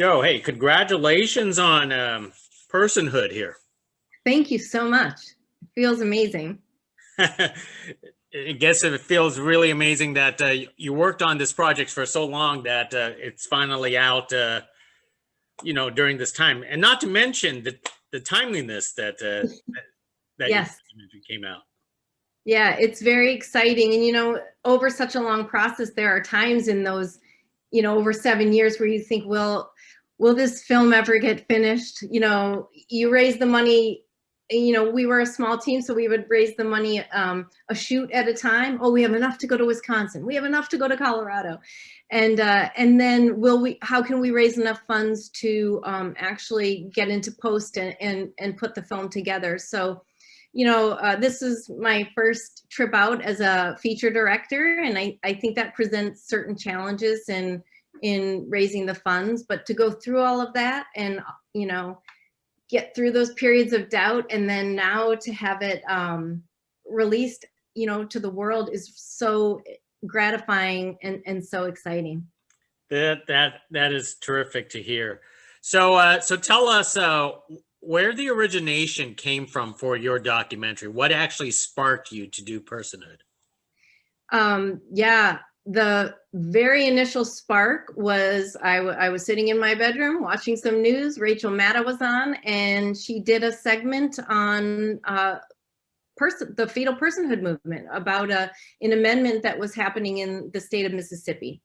Jo, hey, congratulations on personhood here. Thank you so much. It feels amazing. I guess it feels really amazing that you worked on this project for so long that it's finally out, during this time. And not to mention the timeliness that your Yes. documentary came out. Yeah, it's very exciting. And, over such a long process, there are times in those, over 7 years where you think, will this film ever get finished? You raise the money. We were a small team, so we would raise the money a shoot at a time. Oh, we have enough to go to Wisconsin. We have enough to go to Colorado. And then how can we raise enough funds to actually get into post and put the film together? So, this is my first trip out as a feature director, and I think that presents certain challenges in raising the funds, but to go through all of that and, get through those periods of doubt, and then now to have it released, to the world is so gratifying and so exciting. That is terrific to hear. So tell us where the origination came from for your documentary. What actually sparked you to do Personhood? Yeah, the very initial spark was I was sitting in my bedroom watching some news. Rachel Maddow was on, and she did a segment on the fetal personhood movement about an amendment that was happening in the state of Mississippi.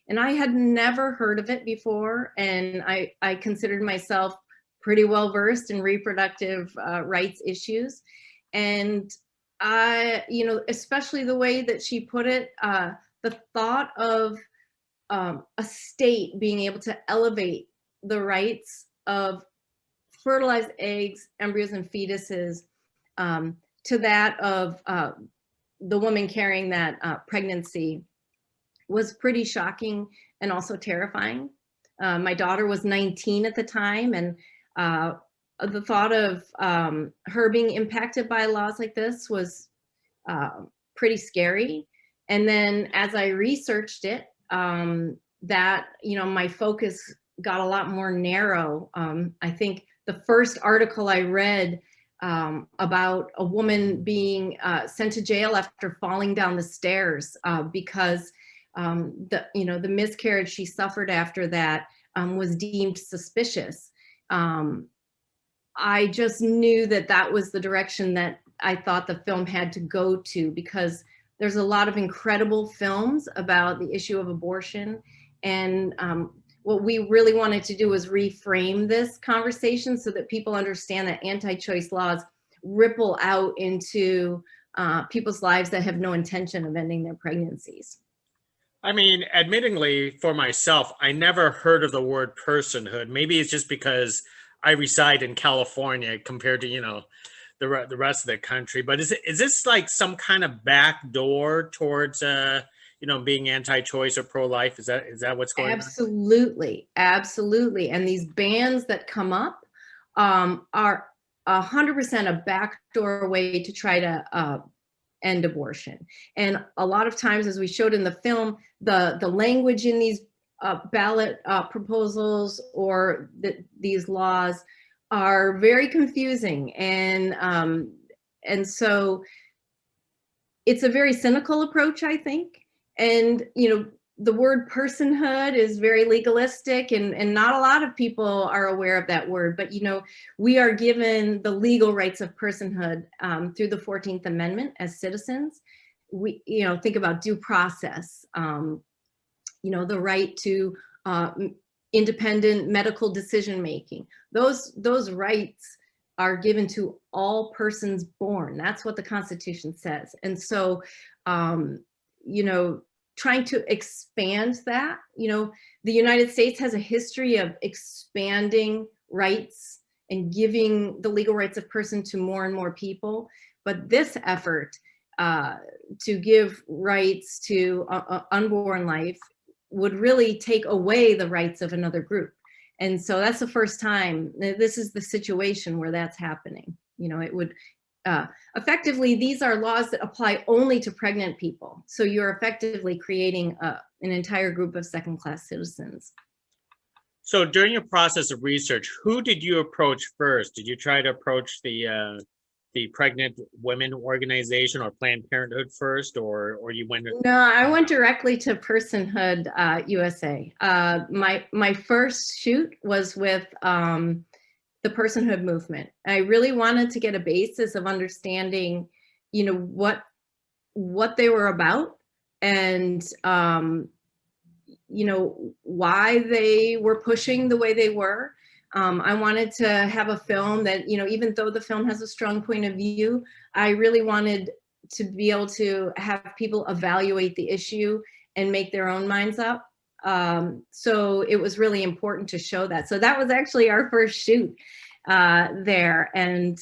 And I had never heard of it before, and I considered myself pretty well versed in reproductive rights issues. And especially the way that she put it, the thought of a state being able to elevate the rights of fertilized eggs, embryos, and fetuses to that of the woman carrying that pregnancy was pretty shocking and also terrifying. My daughter was 19 at the time, and the thought of her being impacted by laws like this was pretty scary. And then as I researched it, my focus got a lot more narrow. I think the first article I read about a woman being sent to jail after falling down the stairs because the miscarriage she suffered after that was deemed suspicious. I just knew that was the direction that I thought the film had to go to, because there's a lot of incredible films about the issue of abortion. And what we really wanted to do was reframe this conversation so that people understand that anti-choice laws ripple out into people's lives that have no intention of ending their pregnancies. I mean, admittingly, for myself, I never heard of the word personhood. Maybe it's just because I reside in California compared to, the rest of the country. But is this like some kind of back door towards, being anti-choice or pro-life? Is that what's going on? Absolutely. And these bans that come up are 100% a backdoor way to try to end abortion. And a lot of times, as we showed in the film, the language in these ballot proposals or these laws are very confusing, and so it's a very cynical approach, I think. And the word personhood is very legalistic, and not a lot of people are aware of that word. But we are given the legal rights of personhood through the 14th Amendment as citizens. We think about due process, the right to independent medical decision making. Those rights are given to all persons born. That's what the Constitution says. And so, trying to expand that, the United States has a history of expanding rights and giving the legal rights of person to more and more people. But this effort to give rights to unborn life would really take away the rights of another group. And so that's the first time. This is the situation where that's happening. It would effectively, these are laws that apply only to pregnant people. So you're effectively creating an entire group of second-class citizens. So during your process of research, who did you approach first? Did you try to approach the pregnant women organization or Planned Parenthood first, or you went? No, I went directly to Personhood USA. My first shoot was with the personhood movement. I really wanted to get a basis of understanding, you know, what they were about, and you know, why they were pushing the way they were. I wanted to have a film that, you know, even though the film has a strong point of view, I really wanted to be able to have people evaluate the issue and make their own minds up. So it was really important to show that. So that was actually our first shoot there. And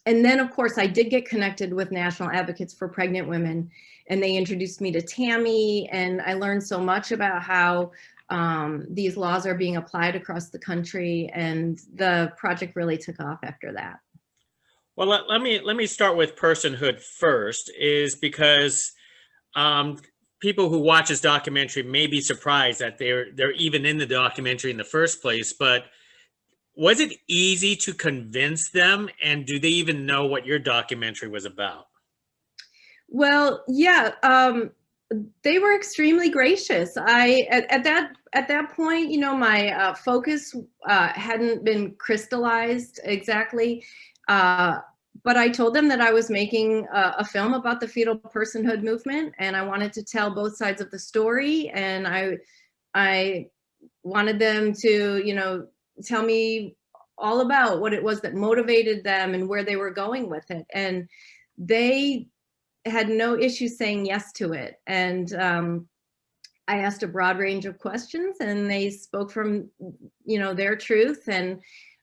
then, of course, I did get connected with National Advocates for Pregnant Women, and they introduced me to Tammy, and I learned so much about how these laws are being applied across the country, and the project really took off after that. Well, let me start with personhood first, is because people who watch this documentary may be surprised that they're even in the documentary in the first place, but was it easy to convince them, and do they even know what your documentary was about? Well, yeah, they were extremely gracious. At that point, you know, my focus hadn't been crystallized exactly, but I told them that I was making a film about the fetal personhood movement, and I wanted to tell both sides of the story, and I wanted them to, you know, tell me all about what it was that motivated them and where they were going with it. And they had no issue saying yes to it. And I asked a broad range of questions, and they spoke from, you know, their truth. And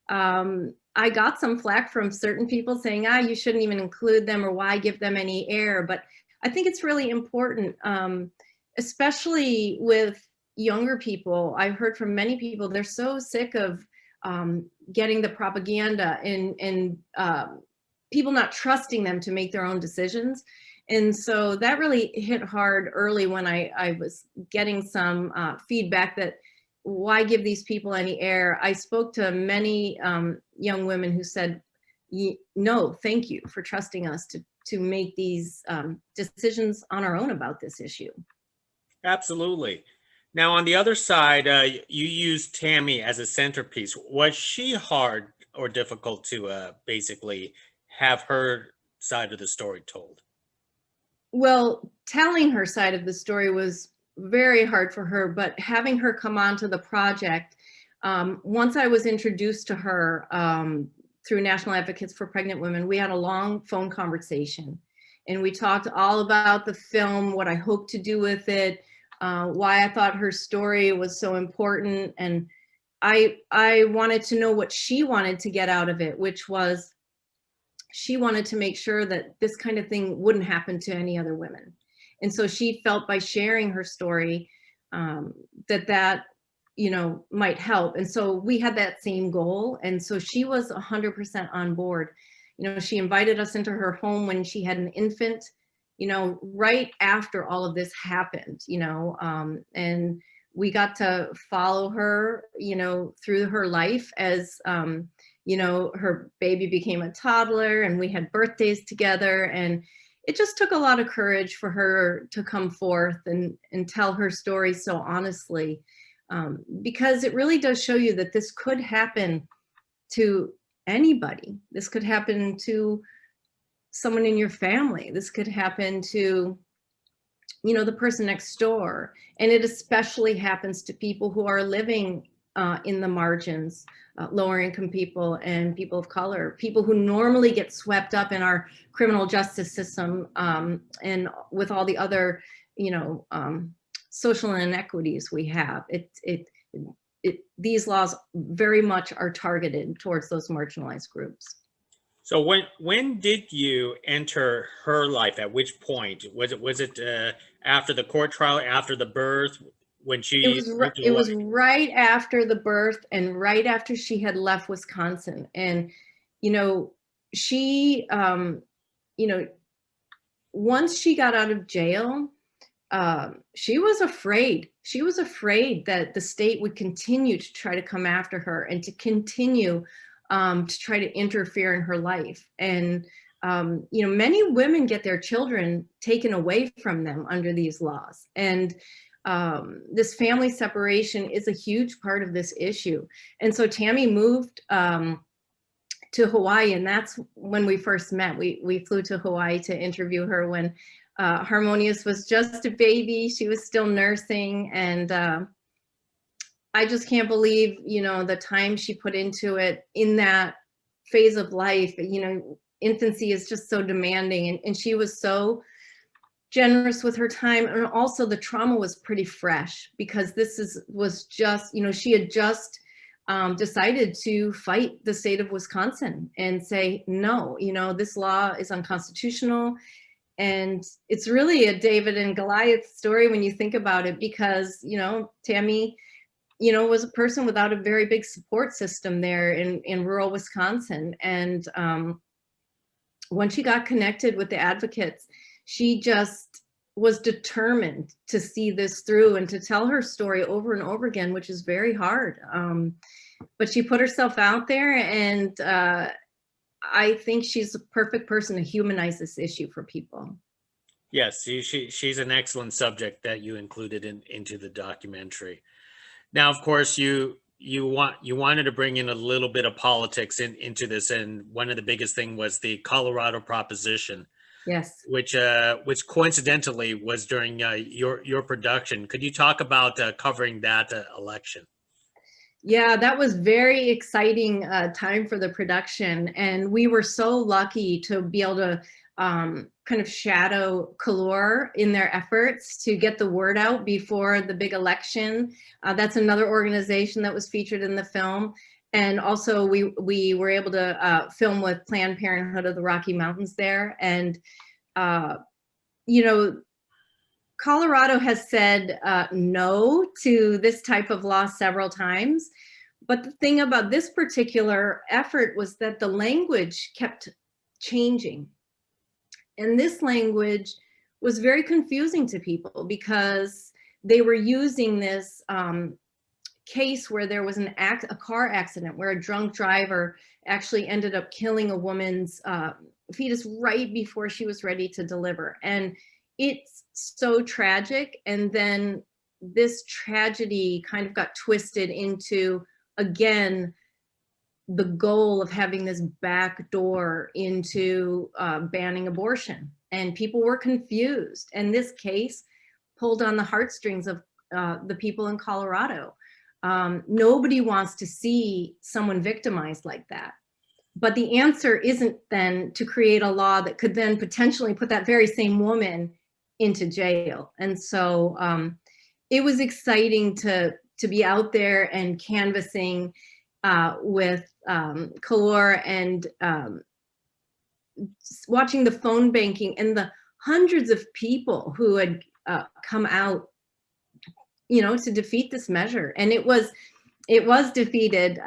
I got some flack from certain people saying, you shouldn't even include them, or why give them any air. But I think it's really important, especially with younger people. I've heard from many people, they're so sick of getting the propaganda and people not trusting them to make their own decisions. And so that really hit hard early when I was getting some feedback that, why give these people any air? I spoke to many young women who said, no, thank you for trusting us to make these decisions on our own about this issue. Absolutely. Now, on the other side, you used Tammy as a centerpiece. Was she hard or difficult to basically have her side of the story told? Well, telling her side of the story was very hard for her, but having her come on to the project, once I was introduced to her through National Advocates for Pregnant Women, we had a long phone conversation, and we talked all about the film, what I hoped to do with it, why I thought her story was so important. And I wanted to know what she wanted to get out of it, which was, she wanted to make sure that this kind of thing wouldn't happen to any other women. And so she felt by sharing her story that you know, might help. And so we had that same goal. And so she was 100% on board. You know, she invited us into her home when she had an infant, you know, right after all of this happened, you know, and we got to follow her, you know, through her life as, you know, her baby became a toddler, and we had birthdays together. And it just took a lot of courage for her to come forth and tell her story so honestly, because it really does show you that this could happen to anybody. This could happen to someone in your family. This could happen to, you know, the person next door. And it especially happens to people who are living in the margins, lower income people and people of color, people who normally get swept up in our criminal justice system, and with all the other, you know, social inequities we have. These laws very much are targeted towards those marginalized groups. So when did you enter her life? At which point? Was it after the court trial, after the birth, when she it was right after the birth and right after she had left Wisconsin. And you know, she you know, once she got out of jail, she was afraid. She was afraid that the state would continue to try to come after her and to continue to try to interfere in her life. And you know, many women get their children taken away from them under these laws. And this family separation is a huge part of this issue. And so Tammy moved to Hawaii, and that's when we first met. We flew to Hawaii to interview her when Harmonious was just a baby. She was still nursing, and I just can't believe, you know, the time she put into it in that phase of life. You know, infancy is just so demanding, and she was so generous with her time. And also the trauma was pretty fresh, because this was just, you know, she had just decided to fight the state of Wisconsin and say, no, you know, this law is unconstitutional. And it's really a David and Goliath story when you think about it, because, you know, Tammy, you know, was a person without a very big support system there in rural Wisconsin. And when she got connected with the advocates, she just was determined to see this through and to tell her story over and over again, which is very hard. But she put herself out there, and I think she's the perfect person to humanize this issue for people. Yes, she's an excellent subject that you included into the documentary. Now, of course, you wanted to bring in a little bit of politics into this, and one of the biggest thing was the Colorado proposition. Yes. Which coincidentally was during your production. Could you talk about covering that election? Yeah, that was very exciting time for the production, and we were so lucky to be able to kind of shadow Calor in their efforts to get the word out before the big election. That's another organization that was featured in the film. And also we were able to film with Planned Parenthood of the Rocky Mountains there. And, you know, Colorado has said no to this type of law several times. But the thing about this particular effort was that the language kept changing. And this language was very confusing to people, because they were using this case where there was a car accident where a drunk driver actually ended up killing a woman's fetus right before she was ready to deliver. And it's so tragic. And then this tragedy kind of got twisted into, again, the goal of having this back door into banning abortion. And people were confused. And this case pulled on the heartstrings of the people in Colorado. Nobody wants to see someone victimized like that. But the answer isn't then to create a law that could then potentially put that very same woman into jail. And so it was exciting to be out there and canvassing with Calor, and watching the phone banking and the hundreds of people who had come out, you know, to defeat this measure. And it was defeated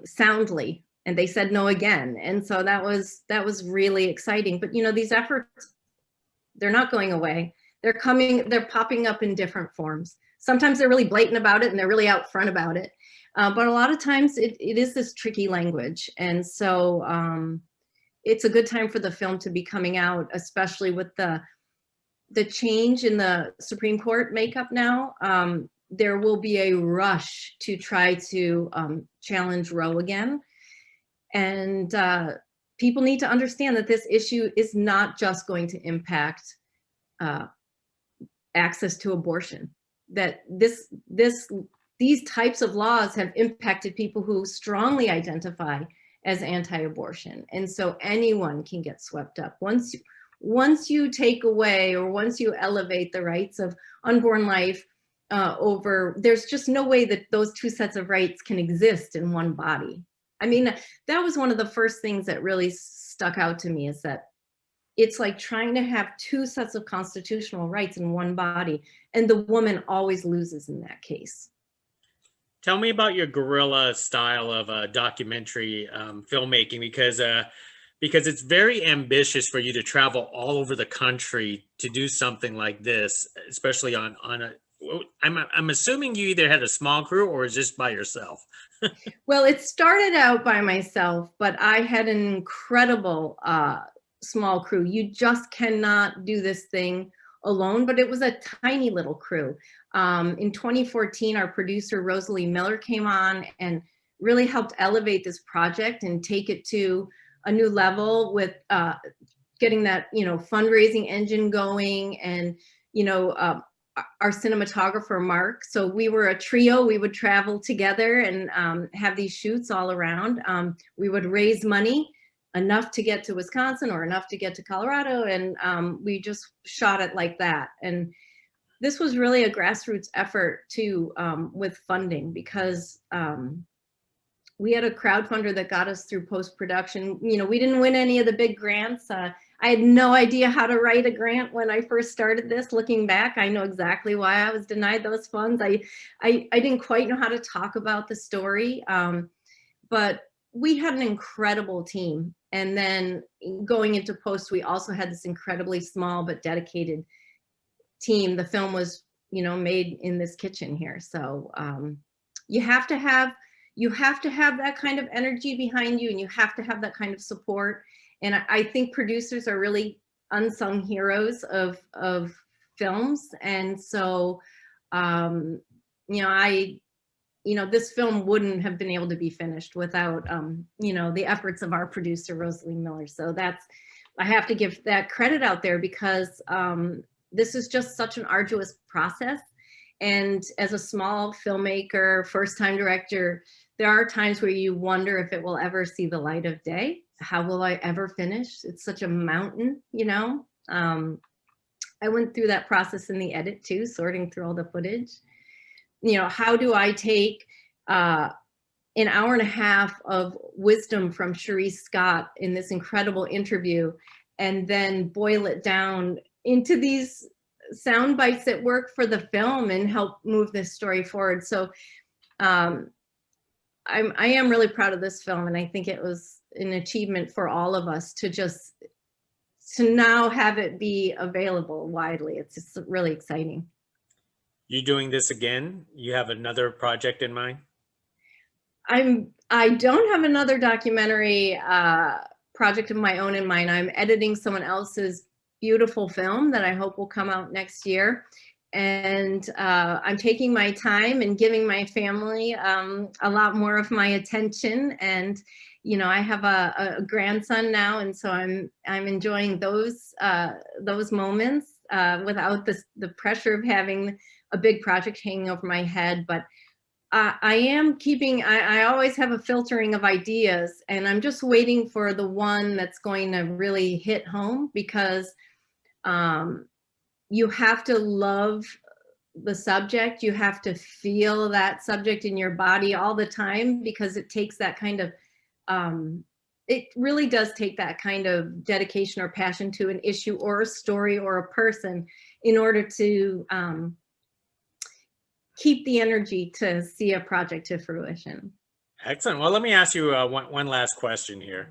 soundly, and they said no again. And so that was really exciting. But, you know, these efforts, they're not going away. They're popping up in different forms. Sometimes they're really blatant about it and they're really out front about it. But a lot of times it is this tricky language. And so it's a good time for the film to be coming out, especially with the change in the Supreme Court makeup now. There will be a rush to try to challenge Roe again. And people need to understand that this issue is not just going to impact access to abortion. That these types of laws have impacted people who strongly identify as anti-abortion. And so anyone can get swept up. Once you take away, or once you elevate the rights of unborn life there's just no way that those two sets of rights can exist in one body. I mean, that was one of the first things that really stuck out to me, is that it's like trying to have two sets of constitutional rights in one body, and the woman always loses in that case. Tell me about your guerrilla style of documentary filmmaking, because because it's very ambitious for you to travel all over the country to do something like this, especially on a. I'm assuming you either had a small crew or just by yourself. Well, it started out by myself, but I had an incredible small crew. You just cannot do this thing alone, but it was a tiny little crew. In 2014, our producer, Rosalie Miller, came on and really helped elevate this project and take it to a new level with getting that, fundraising engine going, and, our cinematographer, Mark. So we were a trio. We would travel together and have these shoots all around. We would raise money enough to get to Wisconsin or enough to get to Colorado, and we just shot it like that. And this was really a grassroots effort too, with funding, because we had a crowdfunder that got us through post-production. We didn't win any of the big grants. I had no idea how to write a grant when I first started this. Looking back, I know exactly why I was denied those funds. I didn't quite know how to talk about the story, but we had an incredible team. And then going into post, we also had this incredibly small but dedicated team. The film was, made in this kitchen here. So you have to have that kind of energy behind you, and you have to have that kind of support. And I think producers are really unsung heroes of films. And so, this film wouldn't have been able to be finished without, the efforts of our producer, Rosalie Miller. So I have to give that credit out there, because this is just such an arduous process. And as a small filmmaker, first-time director, there are times where you wonder if it will ever see the light of day. How will I ever finish? It's such a mountain, I went through that process in the edit too, sorting through all the footage. How do I take an hour and a half of wisdom from Cherise Scott in this incredible interview, and then boil it down into these sound bites that work for the film and help move this story forward? So I am really proud of this film, and I think it was an achievement for all of us to now have it be available widely. It's just really exciting. You doing this again? You have another project in mind? I don't have another documentary project of my own in mind. I'm editing someone else's beautiful film that I hope will come out next year. And I'm taking my time and giving my family a lot more of my attention. And I have a grandson now, and so I'm enjoying those moments without the pressure of having a big project hanging over my head. But I am I always have a filtering of ideas, and I'm just waiting for the one that's going to really hit home, because you have to love the subject. You have to feel that subject in your body all the time, because it takes that kind of, it really does take that kind of dedication or passion to an issue or a story or a person in order to keep the energy to see a project to fruition. Excellent. Well, let me ask you one last question here.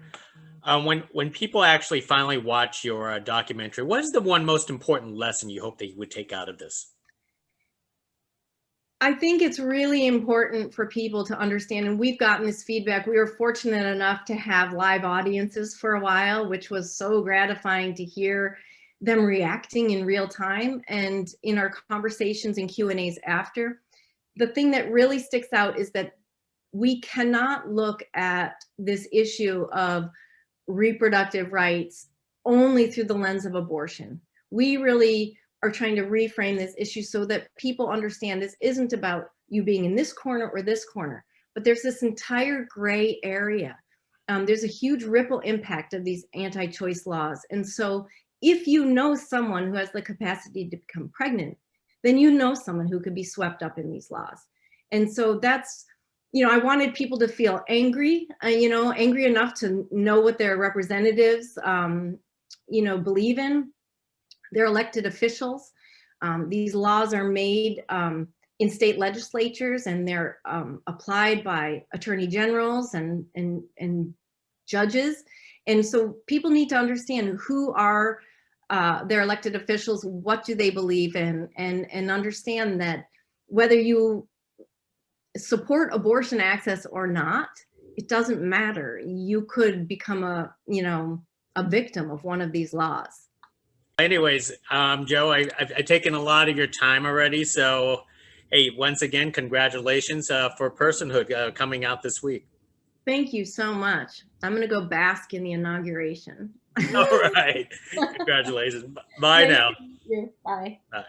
When people actually finally watch your documentary, what is the one most important lesson you hope they would take out of this? I think it's really important for people to understand, and we've gotten this feedback. We were fortunate enough to have live audiences for a while, which was so gratifying to hear them reacting in real time. And in our conversations and Q&As after, the thing that really sticks out is that we cannot look at this issue of reproductive rights only through the lens of abortion. We really are trying to reframe this issue so that people understand this isn't about you being in this corner or this corner, but there's this entire gray area. There's a huge ripple impact of these anti-choice laws. And so if you know someone who has the capacity to become pregnant, then you know someone who could be swept up in these laws. And so that's, I wanted people to feel angry, angry enough to know what their representatives, believe in, their elected officials. These laws are made in state legislatures, and they're applied by attorney generals and judges. And so people need to understand who are their elected officials, what do they believe in, and understand that whether you support abortion access or not, it doesn't matter. You could become a, a victim of one of these laws. Anyways, Jo, I've taken a lot of your time already. So, hey, once again, congratulations for Personhood coming out this week. Thank you so much. I'm going to go bask in the inauguration. All right. Congratulations. Bye now. Bye. Bye.